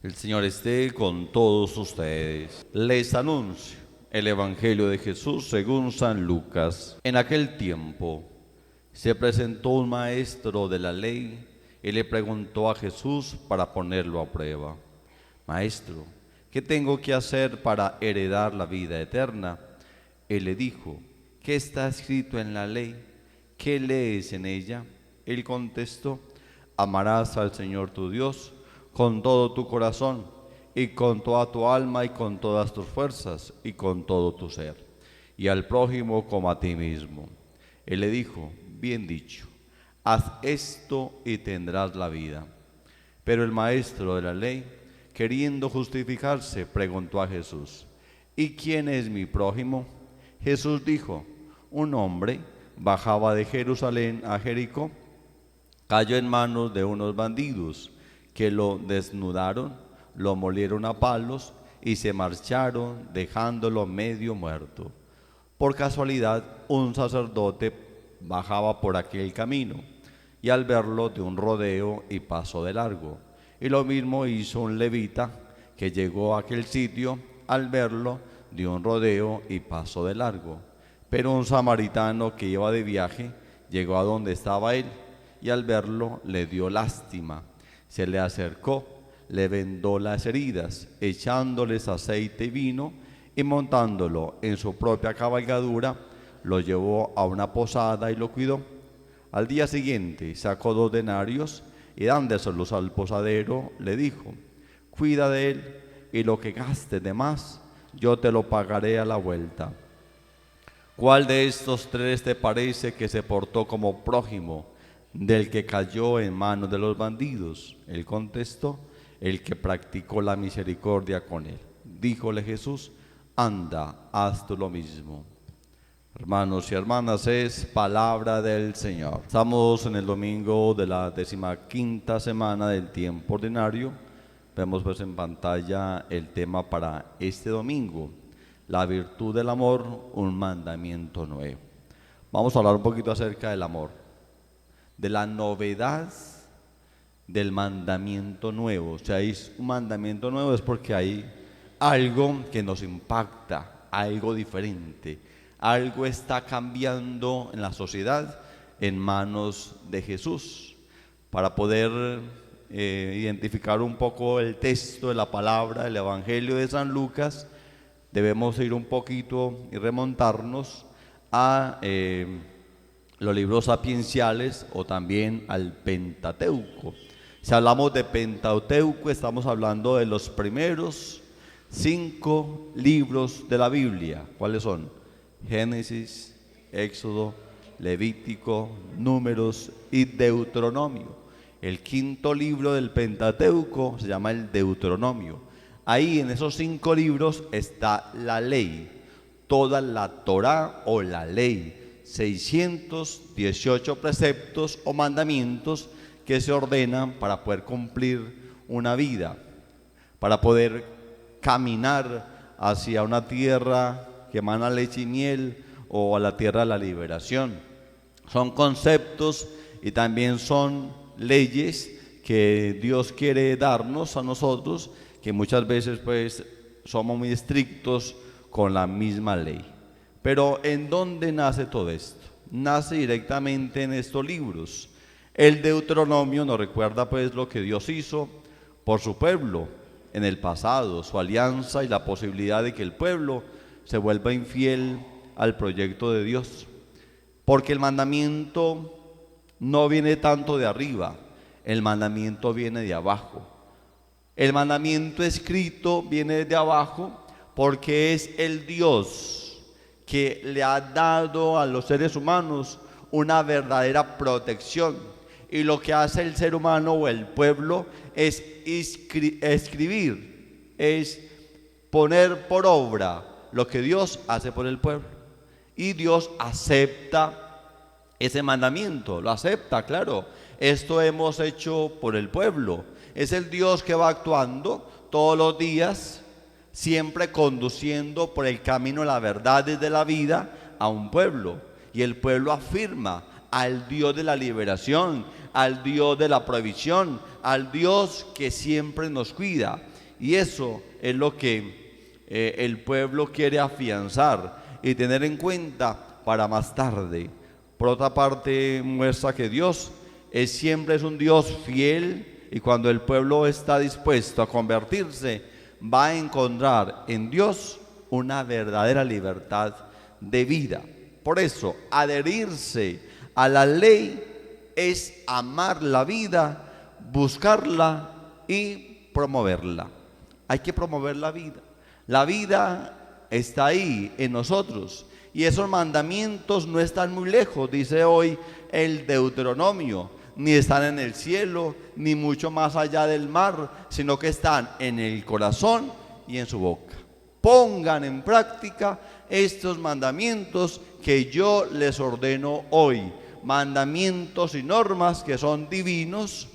El Señor esté con todos ustedes. Les anuncio el Evangelio de Jesús según San Lucas. En aquel tiempo se presentó un maestro de la ley y le preguntó a Jesús para ponerlo a prueba: Maestro, ¿qué tengo que hacer para heredar la vida eterna? Él le dijo: ¿qué está escrito en la ley? ¿Qué lees en ella? Él contestó: amarás al Señor tu Dios con todo tu corazón, y con toda tu alma, y con todas tus fuerzas, y con todo tu ser, y al prójimo como a ti mismo. Él le dijo: bien dicho, haz esto y tendrás la vida. Pero el maestro de la ley, queriendo justificarse, preguntó a Jesús: ¿y quién es mi prójimo? Jesús dijo: un hombre bajaba de Jerusalén a Jericó, cayó en manos de unos bandidos, que lo desnudaron, lo molieron a palos y se marcharon, dejándolo medio muerto. Por casualidad, un sacerdote bajaba por aquel camino, y al verlo dio un rodeo y pasó de largo. Y lo mismo hizo un levita, que llegó a aquel sitio, al verlo dio un rodeo y pasó de largo. Pero un samaritano que iba de viaje llegó a donde estaba él, y al verlo le dio lástima. Se le acercó, le vendó las heridas, echándoles aceite y vino, y montándolo en su propia cabalgadura, lo llevó a una posada y lo cuidó. Al día siguiente sacó 2 denarios y, dándoselos al posadero, le dijo: cuida de él, y lo que gastes de más, yo te lo pagaré a la vuelta. ¿Cuál de estos 3 te parece que se portó como prójimo del que cayó en manos de los bandidos? Él contestó: el que practicó la misericordia con él. Díjole Jesús: anda, haz tú lo mismo. Hermanos y hermanas, es palabra del Señor. Estamos en el domingo de la 15ª semana del tiempo ordinario. Vemos pues en pantalla el tema para este domingo: la virtud del amor, un mandamiento nuevo. Vamos a hablar un poquito acerca del amor, de la novedad del mandamiento nuevo. O sea, es un mandamiento nuevo es porque hay algo que nos impacta, algo diferente, algo está cambiando en la sociedad en manos de Jesús. Para poder identificar un poco el texto de la palabra del Evangelio de San Lucas, debemos ir un poquito y remontarnos a los libros sapienciales, o también al Pentateuco. Si hablamos de Pentateuco, estamos hablando de los primeros 5 libros de la Biblia. ¿Cuáles son? Génesis, Éxodo, Levítico, Números y Deuteronomio. El 5.º libro del Pentateuco se llama el Deuteronomio. Ahí en esos 5 libros está la ley, toda la Torá o la ley, 618 preceptos o mandamientos que se ordenan para poder cumplir una vida, para poder caminar hacia una tierra que emana leche y miel, o a la tierra de la liberación. Son conceptos y también son leyes que Dios quiere darnos a nosotros, que muchas veces pues somos muy estrictos con la misma ley. Pero ¿en dónde nace todo esto? Nace directamente en estos libros. El Deuteronomio nos recuerda pues lo que Dios hizo por su pueblo en el pasado, su alianza y la posibilidad de que el pueblo se vuelva infiel al proyecto de Dios. Porque el mandamiento no viene tanto de arriba, el mandamiento viene de abajo. El mandamiento escrito viene de abajo porque es el Dios que le ha dado a los seres humanos una verdadera protección. Y lo que hace el ser humano o el pueblo es escribir, es poner por obra lo que Dios hace por el pueblo. Y Dios acepta ese mandamiento, lo acepta, claro. Esto hemos hecho por el pueblo. Es el Dios que va actuando todos los días, siempre conduciendo por el camino de la verdad desde la vida a un pueblo. Y el pueblo afirma al Dios de la liberación, al Dios de la provisión, al Dios que siempre nos cuida. Y eso es lo que el pueblo quiere afianzar y tener en cuenta para más tarde. Por otra parte, muestra que Dios siempre es un Dios fiel, y cuando el pueblo está dispuesto a convertirse, va a encontrar en Dios una verdadera libertad de vida. Por eso, adherirse a la ley es amar la vida, buscarla y promoverla. Hay que promover la vida. La vida está ahí en nosotros, y esos mandamientos no están muy lejos, dice hoy el Deuteronomio, ni están en el cielo, ni mucho más allá del mar, sino que están en el corazón y en su boca. Pongan en práctica estos mandamientos que yo les ordeno hoy, mandamientos y normas que son divinos,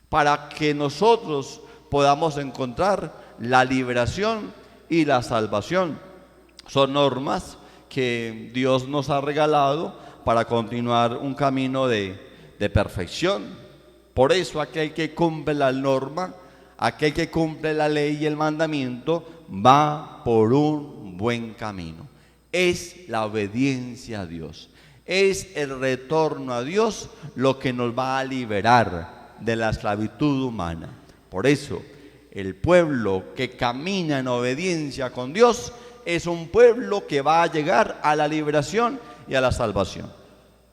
para que nosotros podamos encontrar la liberación y la salvación. Son normas que Dios nos ha regalado para continuar un camino de perfección. Por eso aquel que cumple la norma, aquel que cumple la ley y el mandamiento, va por un buen camino. Es la obediencia a Dios, es el retorno a Dios lo que nos va a liberar de la esclavitud humana. Por eso, el pueblo que camina en obediencia con Dios es un pueblo que va a llegar a la liberación y a la salvación.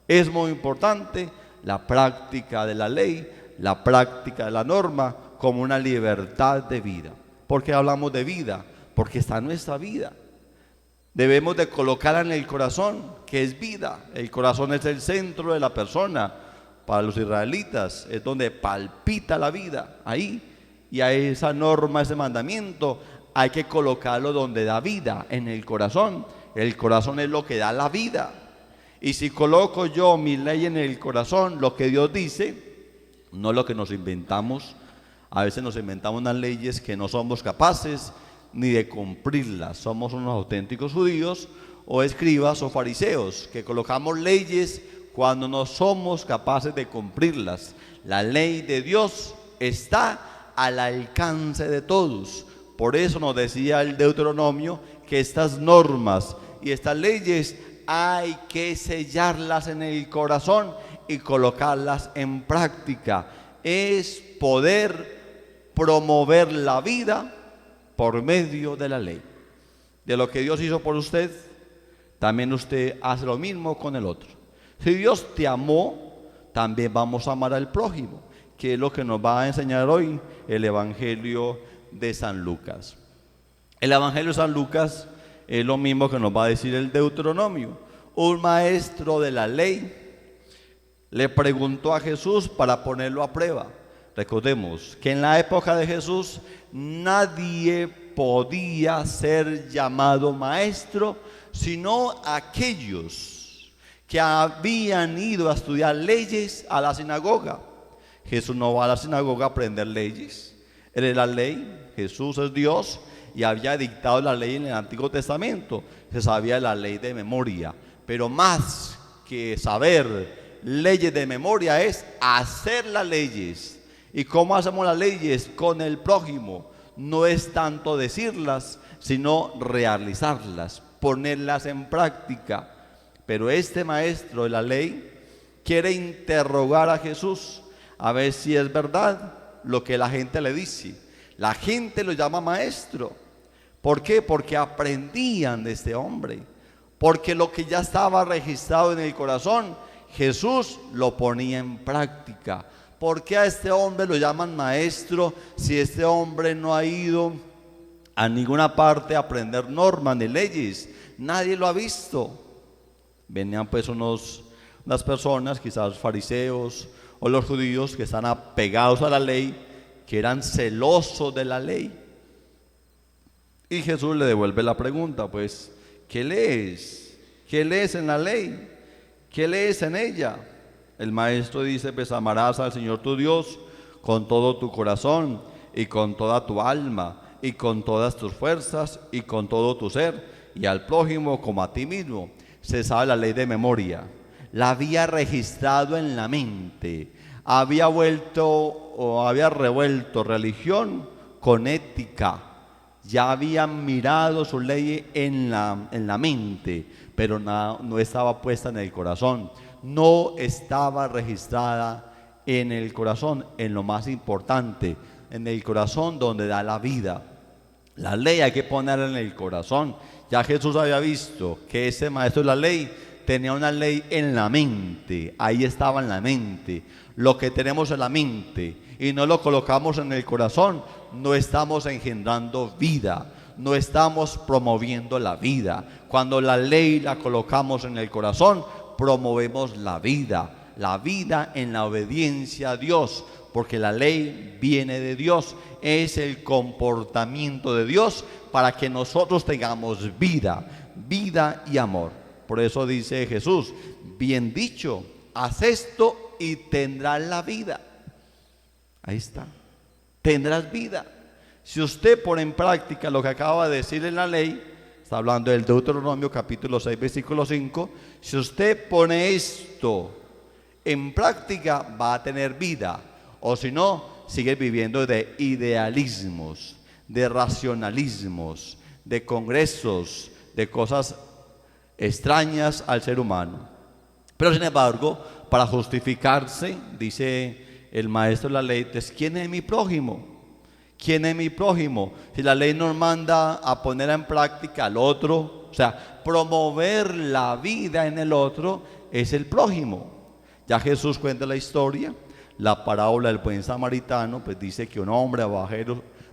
Es muy importante la práctica de la ley, la práctica de la norma como una libertad de vida. ¿Por qué hablamos de vida? Porque está nuestra vida. Debemos de colocarla en el corazón, que es vida. El corazón es el centro de la persona. Para los israelitas es donde palpita la vida, ahí. Y a esa norma, ese mandamiento, hay que colocarlo donde da vida, en el corazón. El corazón es lo que da la vida. Y si coloco yo mi ley en el corazón, lo que Dios dice, no lo que nos inventamos. A veces nos inventamos unas leyes que no somos capaces ni de cumplirlas. Somos unos auténticos judíos o escribas o fariseos que colocamos leyes cuando no somos capaces de cumplirlas. La ley de Dios está al alcance de todos. Por eso nos decía el Deuteronomio que estas normas y estas leyes hay que sellarlas en el corazón y colocarlas en práctica. Es poder promover la vida por medio de la ley. De lo que Dios hizo por usted, también usted hace lo mismo con el otro. Si Dios te amó, también vamos a amar al prójimo, que es lo que nos va a enseñar hoy el Evangelio de San Lucas. El Evangelio de San Lucas es lo mismo que nos va a decir el Deuteronomio. Un maestro de la ley le preguntó a Jesús para ponerlo a prueba. Recordemos que en la época de Jesús nadie podía ser llamado maestro sino aquellos que habían ido a estudiar leyes a la sinagoga. Jesús no va a la sinagoga a aprender leyes. Él es la ley, Jesús es Dios y había dictado la ley en el Antiguo Testamento. Se sabía la ley de memoria, pero más que saber leyes de memoria es hacer las leyes. ¿Y cómo hacemos las leyes? Con el prójimo. No es tanto decirlas, sino realizarlas, ponerlas en práctica. Pero este maestro de la ley quiere interrogar a Jesús a ver si es verdad lo que la gente le dice. La gente lo llama maestro. ¿Por qué? Porque aprendían de este hombre. Porque lo que ya estaba registrado en el corazón, Jesús lo ponía en práctica. ¿Por qué a este hombre lo llaman maestro si este hombre no ha ido a ninguna parte a aprender normas ni leyes? Nadie lo ha visto. Venían pues unas personas, quizás fariseos o los judíos, que están apegados a la ley, que eran celosos de la ley. Y Jesús le devuelve la pregunta, pues, ¿qué lees? ¿Qué lees en la ley? ¿Qué lees en ella? El maestro dice, pues amarás al Señor tu Dios con todo tu corazón y con toda tu alma y con todas tus fuerzas y con todo tu ser, y al prójimo como a ti mismo. Se sabe la ley de memoria, la había registrado en la mente, había vuelto o había revuelto religión con ética. Ya habían mirado su ley en la mente, pero no estaba puesta en el corazón. No estaba registrada en el corazón, en lo más importante, en el corazón donde da la vida. La ley hay que ponerla en el corazón. Ya Jesús había visto que ese maestro de la ley tenía una ley en la mente. Ahí estaba en la mente. Lo que tenemos en la mente y no lo colocamos en el corazón, no estamos engendrando vida, no estamos promoviendo la vida. Cuando la ley la colocamos en el corazón, promovemos la vida en la obediencia a Dios, porque la ley viene de Dios, es el comportamiento de Dios para que nosotros tengamos vida y amor. Por eso dice Jesús, bien dicho, haz esto y tendrás la vida. Ahí está, tendrás vida. Si usted pone en práctica lo que acaba de decir en la ley, está hablando del Deuteronomio capítulo 6 versículo 5, si usted pone esto en práctica va a tener vida, o si no, sigue viviendo de idealismos, de racionalismos, de congresos, de cosas extrañas al ser humano. Pero sin embargo, para justificarse, dice el maestro de la ley, ¿quién es mi prójimo? ¿Quién es mi prójimo? Si la ley nos manda a poner en práctica al otro, o sea, promover la vida en el otro, es el prójimo. Ya Jesús cuenta la historia, la parábola del buen samaritano, pues dice que un hombre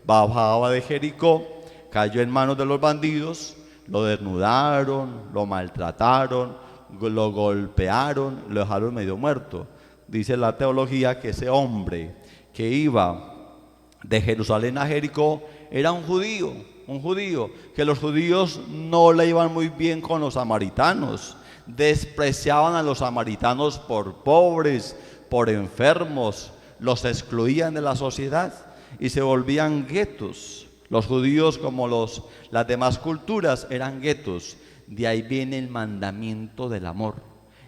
bajaba de Jericó, cayó en manos de los bandidos, lo desnudaron, lo maltrataron, lo golpearon, lo dejaron medio muerto. Dice la teología que ese hombre que iba de Jerusalén a Jericó era un judío, que los judíos no le iban muy bien con los samaritanos, despreciaban a los samaritanos por pobres, por enfermos, los excluían de la sociedad y se volvían guetos. Los judíos, como las demás culturas, eran guetos. De ahí viene el mandamiento del amor,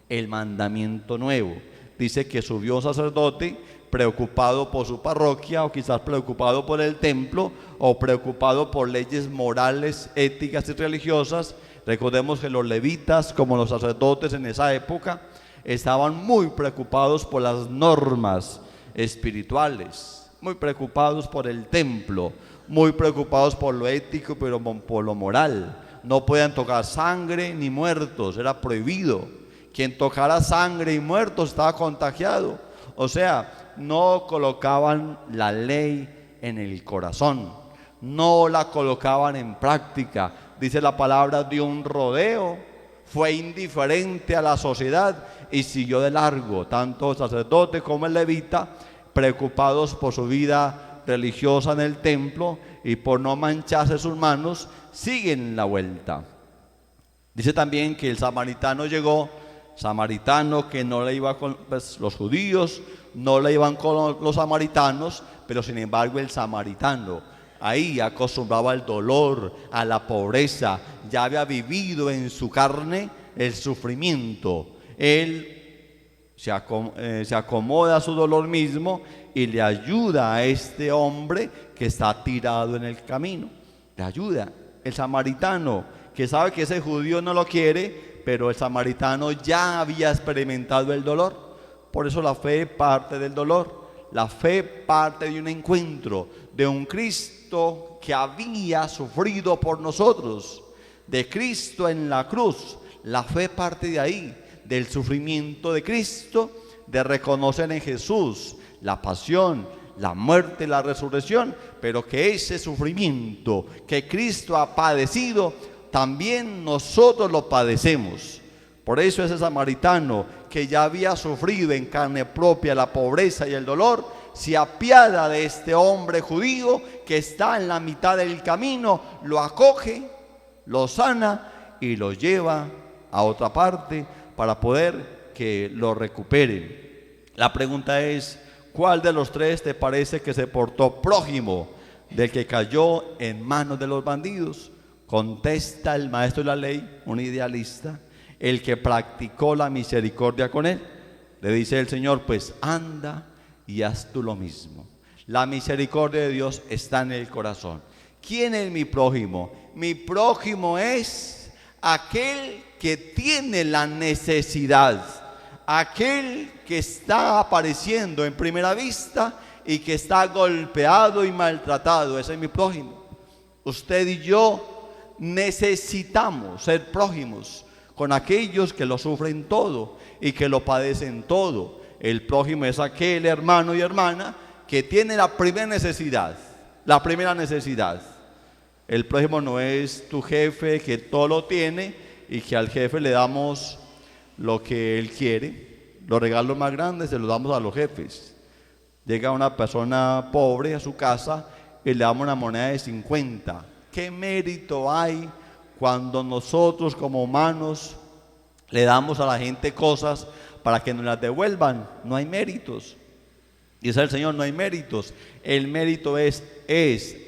el mandamiento nuevo. Dice que subió un sacerdote preocupado por su parroquia, o quizás preocupado por el templo, o preocupado por leyes morales, éticas y religiosas. Recordemos que los levitas, como los sacerdotes en esa época, estaban muy preocupados por las normas espirituales, muy preocupados por el templo, muy preocupados por lo ético, pero por lo moral. No podían tocar sangre ni muertos, era prohibido. Quien tocara sangre y muertos estaba contagiado. O sea, no colocaban la ley en el corazón, no la colocaban en práctica. Dice la palabra, dio un rodeo, fue indiferente a la sociedad y siguió de largo. Tanto el sacerdote como el levita, preocupados por su vida religiosa en el templo y por no mancharse sus manos, siguen la vuelta. Dice también que el samaritano llegó, samaritano que no le iba con los judíos, no le iban con los samaritanos, pero sin embargo el samaritano ahí acostumbraba al dolor, a la pobreza, ya había vivido en su carne el sufrimiento. Él se acomoda a su dolor mismo y le ayuda a este hombre que está tirado en el camino. Le ayuda. El samaritano, que sabe que ese judío no lo quiere, pero el samaritano ya había experimentado el dolor. Por eso la fe parte del dolor. La fe parte de un encuentro, de un Cristo que había sufrido por nosotros, de Cristo en la cruz. La fe parte de ahí, del sufrimiento de Cristo, de reconocer en Jesús la pasión, la muerte y la resurrección, pero que ese sufrimiento que Cristo ha padecido, también nosotros lo padecemos. Por eso ese samaritano que ya había sufrido en carne propia la pobreza y el dolor, se apiada de este hombre judío que está en la mitad del camino, lo acoge, lo sana y lo lleva a otra parte para poder que lo recuperen. La pregunta es, ¿cuál de los tres te parece que se portó prójimo del que cayó en manos de los bandidos? Contesta el maestro de la ley, un idealista, el que practicó la misericordia con él. Le dice el Señor, pues anda y haz tú lo mismo. La misericordia de Dios está en el corazón. ¿Quién es mi prójimo? Mi prójimo es aquel que tiene la necesidad, aquel que está apareciendo en primera vista y que está golpeado y maltratado. Ese es mi prójimo. Usted y yo necesitamos ser prójimos con aquellos que lo sufren todo y que lo padecen todo. El prójimo es aquel hermano y hermana que tiene la primera necesidad. La primera necesidad. El prójimo no es tu jefe que todo lo tiene y que al jefe le damos lo que él quiere. Los regalos más grandes se los damos a los jefes. Llega una persona pobre a su casa y le damos una moneda de 50. ¿Qué mérito hay cuando nosotros como humanos le damos a la gente cosas para que nos las devuelvan? No hay méritos. Dice el Señor, no hay méritos. El mérito es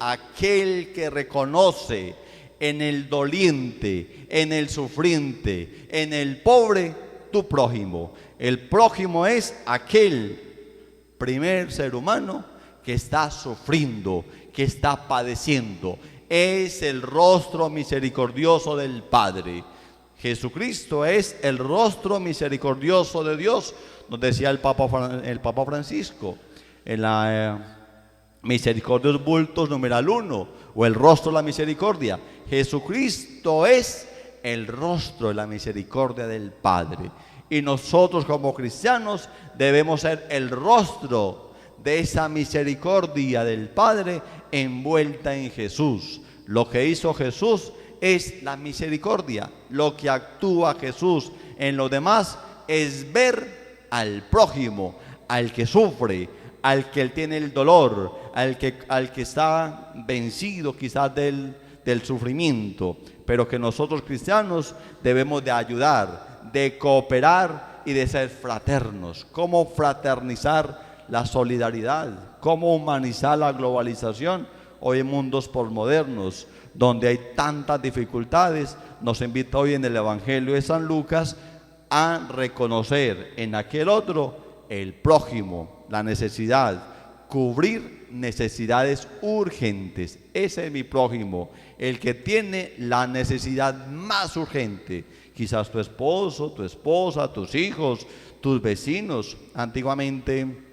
aquel que reconoce en el doliente, en el sufriente, en el pobre, tu prójimo. El prójimo es aquel primer ser humano que está sufriendo, que está padeciendo. Es el rostro misericordioso del Padre. Jesucristo es el rostro misericordioso de Dios, nos decía el Papa Francisco en la Misericordios Vultus numeral 1, o el rostro de la misericordia. Jesucristo es el rostro de la misericordia del Padre, y nosotros como cristianos debemos ser el rostro de esa misericordia del Padre envuelta en Jesús. Lo que hizo Jesús es la misericordia. Lo que actúa Jesús en los demás es ver al prójimo, al que sufre, al que tiene el dolor, al que está vencido quizás del sufrimiento, pero que nosotros cristianos debemos de ayudar, de cooperar y de ser fraternos. ¿Cómo fraternizar la solidaridad? ¿Cómo humanizar la globalización? Hoy en mundos posmodernos, donde hay tantas dificultades, nos invita hoy en el Evangelio de San Lucas a reconocer en aquel otro el prójimo, la necesidad, cubrir necesidades urgentes. Ese es mi prójimo, el que tiene la necesidad más urgente. Quizás tu esposo, tu esposa, tus hijos, tus vecinos. Antiguamente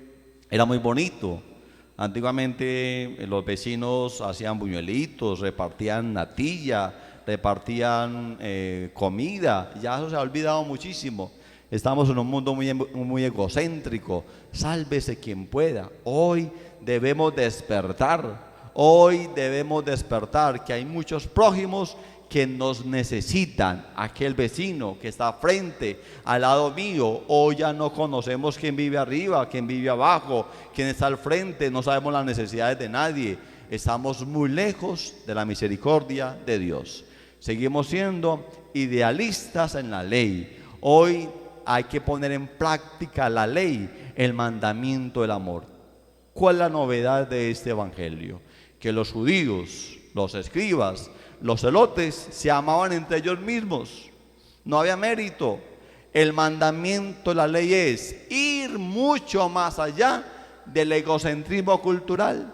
era muy bonito. Antiguamente los vecinos hacían buñuelitos, repartían natilla, repartían comida. Ya eso se ha olvidado muchísimo. Estamos en un mundo muy egocéntrico. Sálvese quien pueda. Hoy debemos despertar. Hoy debemos despertar que hay muchos prójimos que nos necesitan. Aquel vecino que está frente, al lado mío. Hoy ya no conocemos quién vive arriba, quién vive abajo, quién está al frente. No sabemos las necesidades de nadie. Estamos muy lejos de la misericordia de Dios. Seguimos siendo idealistas en la ley. Hoy hay que poner en práctica la ley, el mandamiento del amor. ¿Cuál es la novedad de este evangelio? Que los judíos, los escribas, los celotes se amaban entre ellos mismos. No había mérito. El mandamiento de la ley es ir mucho más allá del egocentrismo cultural.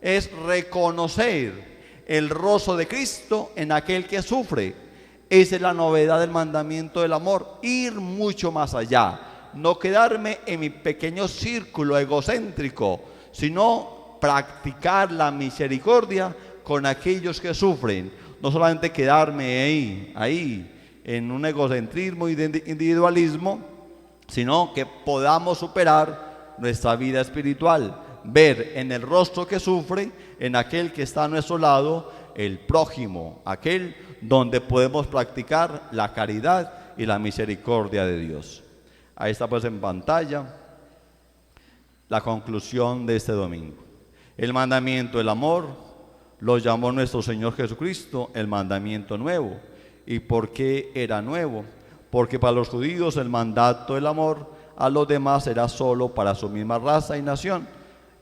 Es reconocer el rostro de Cristo en aquel que sufre. Esa es la novedad del mandamiento del amor, ir mucho más allá, no quedarme en mi pequeño círculo egocéntrico, sino practicar la misericordia con aquellos que sufren, no solamente quedarme ahí en un egocentrismo y de individualismo, sino que podamos superar nuestra vida espiritual, ver en el rostro que sufre, en aquel que está a nuestro lado, el prójimo, aquel donde podemos practicar la caridad y la misericordia de Dios. Ahí está pues en pantalla la conclusión de este domingo. El mandamiento del amor lo llamó nuestro Señor Jesucristo el mandamiento nuevo. ¿Y por qué era nuevo? Porque para los judíos el mandato del amor a los demás era solo para su misma raza y nación.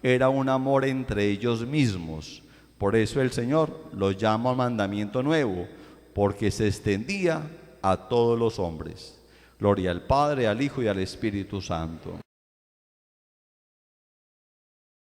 Era un amor entre ellos mismos. Por eso el Señor lo llama mandamiento nuevo, porque se extendía a todos los hombres. Gloria al Padre, al Hijo y al Espíritu Santo.